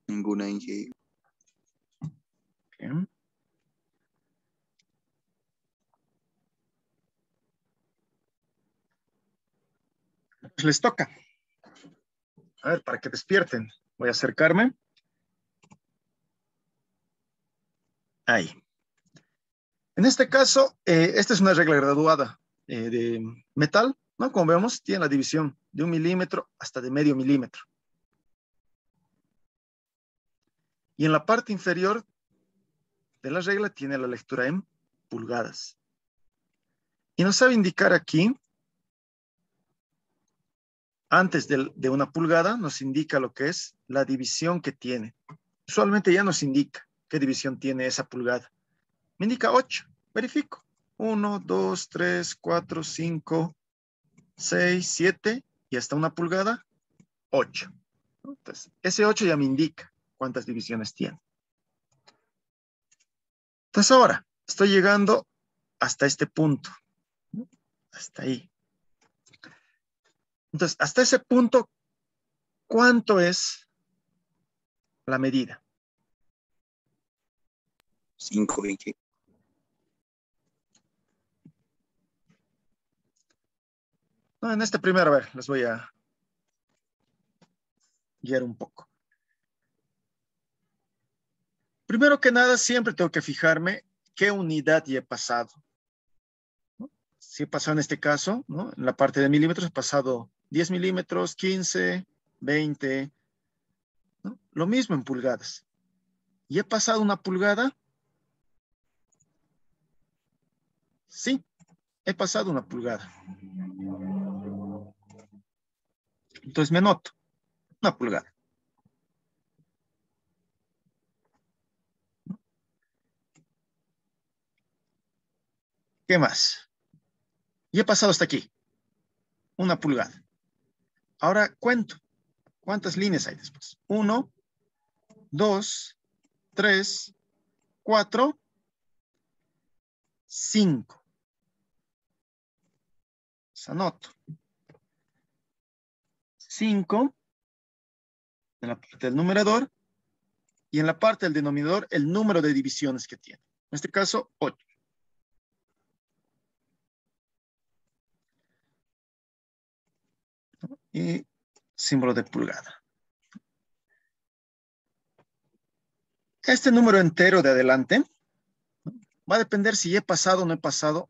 Ninguna, Inge. Bien. Pues les toca. A ver, para que despierten. Voy a acercarme. Ahí. En este caso, esta es una regla graduada de metal, ¿no? Como vemos, tiene la división de 1 milímetro hasta de medio milímetro. Y en la parte inferior de la regla tiene la lectura en pulgadas. Y nos sabe indicar aquí, antes de una pulgada, nos indica lo que es la división que tiene. Usualmente ya nos indica qué división tiene esa pulgada. Me indica 8. Verifico. 1, 2, 3, 4, 5, 6, 7 y hasta una pulgada, 8. Entonces, ese 8 ya me indica cuántas divisiones tiene. Entonces ahora, estoy llegando hasta este punto. Hasta ahí. Entonces, hasta ese punto, ¿cuánto es la medida? 5, Inge. No, en este primero, a ver, les voy a guiar un poco. Primero que nada, siempre tengo que fijarme qué unidad ya he pasado. ¿No? Si he pasado en este caso, ¿no? En la parte de milímetros, he pasado 10 milímetros, 15, 20, ¿no? Lo mismo en pulgadas. ¿Y he pasado una pulgada? Sí, he pasado una pulgada. Entonces me anoto una pulgada. ¿Qué más? Y he pasado hasta aquí. Una pulgada. Ahora cuento. ¿Cuántas líneas hay después? 1, 2, 3, 4, 5. Anoto. 5 en la parte del numerador y en la parte del denominador el número de divisiones que tiene. En este caso, 8. Y símbolo de pulgada. Este número entero de adelante va a depender si he pasado o no he pasado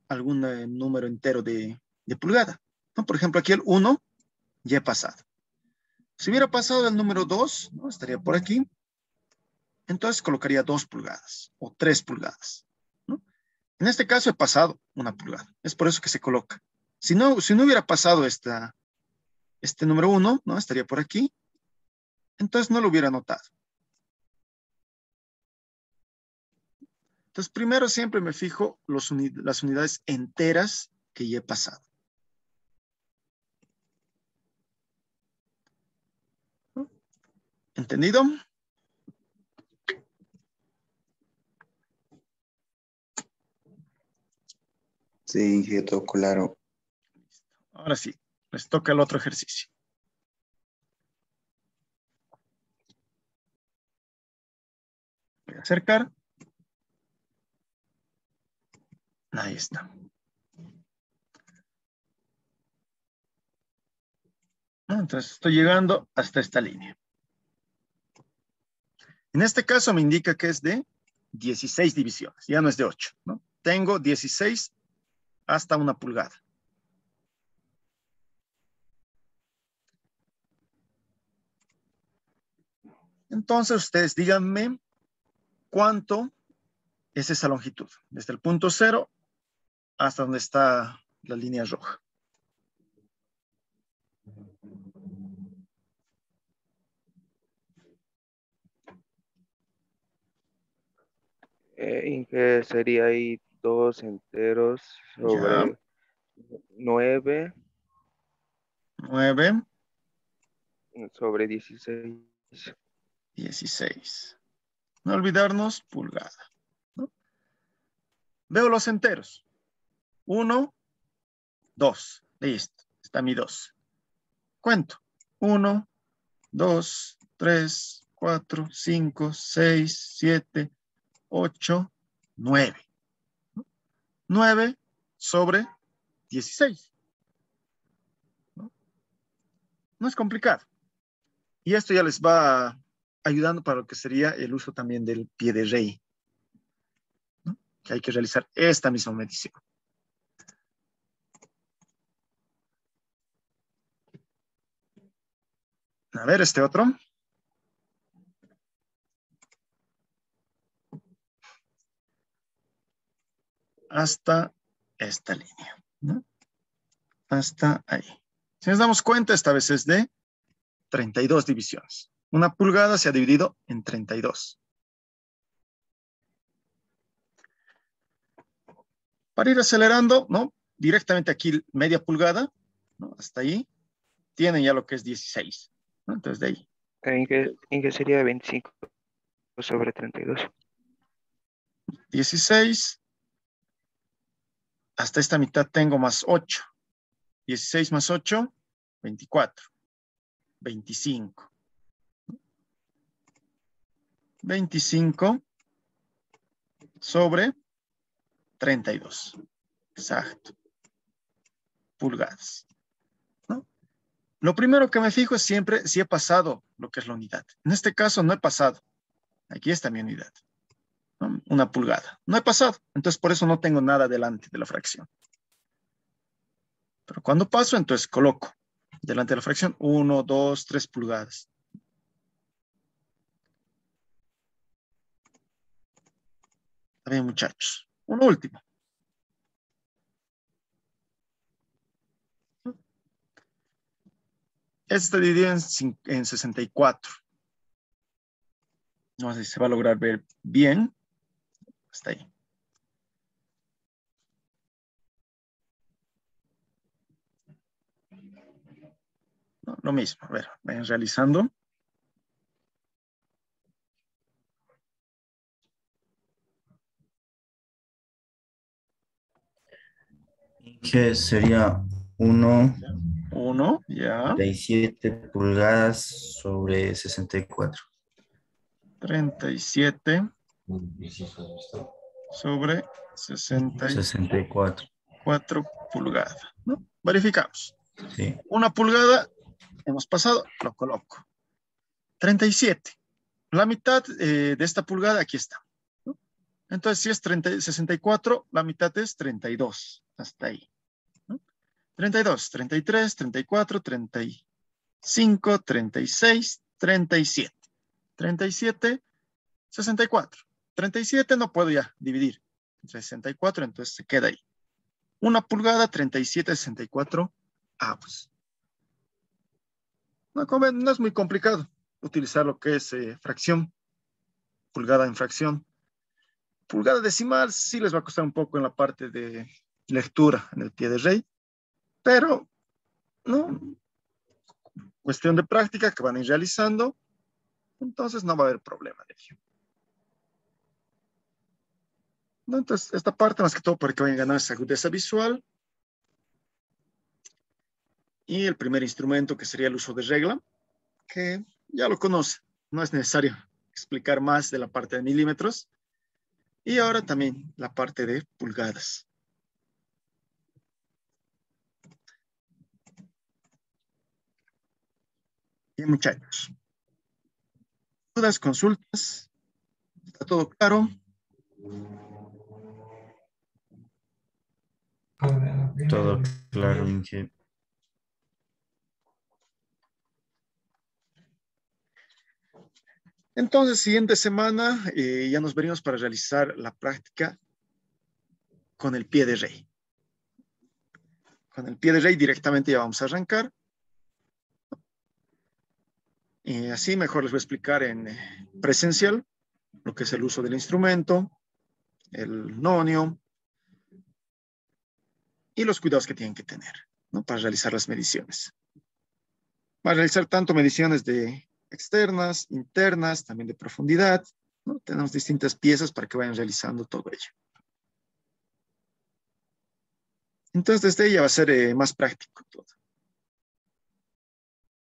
algún número entero de pulgada. ¿No? Por ejemplo, aquí el 1 ya he pasado. Si hubiera pasado el número 2, ¿no? Estaría por aquí. Entonces colocaría 2 pulgadas o 3 pulgadas. ¿No? En este caso he pasado una pulgada. Es por eso que se coloca. Si no hubiera pasado este número 1, ¿no? Estaría por aquí. Entonces no lo hubiera notado. Entonces primero siempre me fijo las unidades enteras que ya he pasado. ¿No? ¿Entendido? Sí, Inge, todo claro. Ahora sí, les toca el otro ejercicio. Voy a acercar. Ahí está. Entonces estoy llegando hasta esta línea. En este caso me indica que es de 16 divisiones, ya no es de 8, ¿no? Tengo 16 hasta una pulgada. Entonces ustedes díganme cuánto es esa longitud, desde el punto 0 hasta donde está la línea roja. Inge, sería ahí 2 enteros Ya, sobre 9 9, sobre 16. 16. No olvidarnos pulgada, ¿no? Veo los enteros. 1, 2. Listo. Está mi 2. Cuento. 1, 2, 3, 4, 5, 6, 7, 8, 9. 9 sobre 16. No es complicado. Y esto ya les va ayudando para lo que sería el uso también del pie de rey, ¿no? Que hay que realizar esta misma medición. A ver, este otro. Hasta esta línea, ¿no? Hasta ahí. Si nos damos cuenta, esta vez es de 32 divisiones. Una pulgada se ha dividido en 32. Para ir acelerando, ¿no? Directamente aquí media pulgada, ¿no? Hasta ahí, tienen ya lo que es 16, ¿no? Entonces de ahí. ¿En qué sería 25 sobre 32? 16, hasta esta mitad tengo más 8. 16 más 8, 24. 25. 25 sobre 32. Exacto. Pulgadas, ¿no? Lo primero que me fijo es siempre si he pasado lo que es la unidad. En este caso no he pasado. Aquí está mi unidad, ¿no? Una pulgada. No he pasado. Entonces por eso no tengo nada delante de la fracción. Pero cuando paso, entonces coloco delante de la fracción 1, 2, 3 pulgadas. Está bien, muchachos. Uno último. Este está dividido en 64. No sé si se va a lograr ver bien. Hasta ahí. No, lo mismo. A ver, vayan realizando. Que sería 1, ya. 37 pulgadas sobre 64. 37 sobre 64. 4 pulgadas, ¿no? Verificamos. Sí. 1 pulgada, hemos pasado, lo coloco. 37. La mitad de esta pulgada aquí está, ¿no? Entonces, si es 64, la mitad es 32. Hasta ahí, ¿no? 32, 33, 34, 35, 36, 37. 37, 64. 37 no puedo ya dividir entre 64, entonces se queda ahí. 1 pulgada, 37, 64 avos. No es muy complicado utilizar lo que es fracción, pulgada en fracción. Pulgada decimal sí les va a costar un poco en la parte de lectura en el pie de rey, pero no, cuestión de práctica que van a ir realizando, entonces no va a haber problema de ello. ¿No? Entonces, esta parte más que todo para que vayan a ganar esa agudeza visual. Y el primer instrumento que sería el uso de regla, que ya lo conoce, no es necesario explicar más de la parte de milímetros. Y ahora también la parte de pulgadas. Bien, muchachos. ¿Dudas, consultas? ¿Está todo claro? Todo claro, Inge. Entonces, siguiente semana ya nos venimos para realizar la práctica con el pie de rey. Con el pie de rey directamente ya vamos a arrancar. Y así mejor les voy a explicar en presencial lo que es el uso del instrumento, el nonio y los cuidados que tienen que tener, ¿no? Para realizar las mediciones. Va a realizar tanto mediciones de externas, internas, también de profundidad, ¿no? Tenemos distintas piezas para que vayan realizando todo ello. Entonces, desde ella va a ser más práctico todo.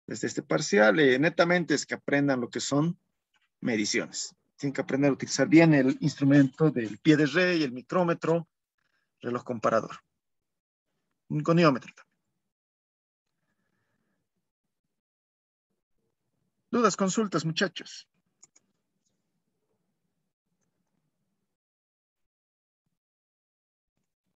Desde este parcial, netamente es que aprendan lo que son mediciones. Tienen que aprender a utilizar bien el instrumento del pie de rey, el micrómetro, reloj comparador. Un goniómetro también. ¿Dudas, consultas, muchachos?